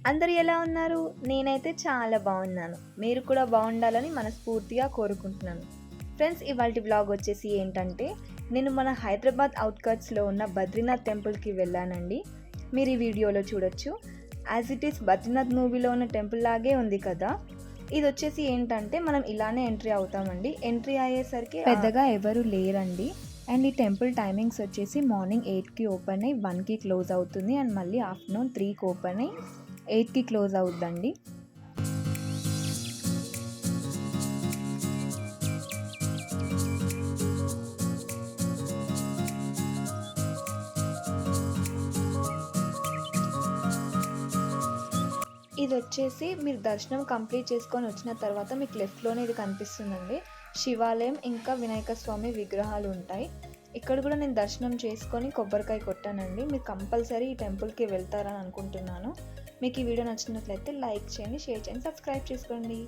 అందరూ ఎలా ఉన్నారు? నేనైతే చాలా బాగున్నాను. మీరు కూడా బాగుండాలని మనస్ఫూర్తిగా కోరుకుంటున్నాను. ఫ్రెండ్స్, ఇవాల్టి వ్లాగ్ వచ్చేసి ఏంటంటే, నేను మన హైదరాబాద్ అవుట్‌కట్స్‌లో ఉన్న బద్రీనాథ్ టెంపుల్‌కి వెళ్ళానండి. మీరు ఈ వీడియోలో చూడొచ్చు. యాజ్ ఇట్ ఈస్ బద్రీనాథ్ మూవీలో ఉన్న టెంపుల్ లాగే ఉంది కదా! ఇదొచ్చేసి ఏంటంటే, మనం ఇలానే ఎంట్రీ అవుతామండి. ఎంట్రీ అయ్యేసరికి పెద్దగా ఎవరు లేరండి. అండ్ ఈ టెంపుల్ టైమింగ్స్ వచ్చేసి మార్నింగ్ 8కి ఓపెన్ అయ్యి 1కి క్లోజ్ అవుతుంది. అండ్ మళ్ళీ ఆఫ్టర్నూన్ 3కి ఓపెన్ అయ్యి 8కి క్లోజ్ అవుద్దండి. ఇది వచ్చేసి మీరు దర్శనం కంప్లీట్ చేసుకొని వచ్చిన తర్వాత మీకు లెఫ్ట్లోనే ఇది కనిపిస్తుందండి. శివాలయం ఇంకా వినాయక స్వామి విగ్రహాలు ఉంటాయి. ఇక్కడ కూడా నేను దర్శనం చేసుకొని కొబ్బరికాయ కొట్టానండి. మీరు కంపల్సరీ ఈ టెంపుల్కి వెళ్తారని అనుకుంటున్నాను. మీకు ఈ వీడియో నచ్చినట్లయితే లైక్ చేయండి, షేర్ చేయండి, సబ్స్క్రైబ్ చేసుకోండి.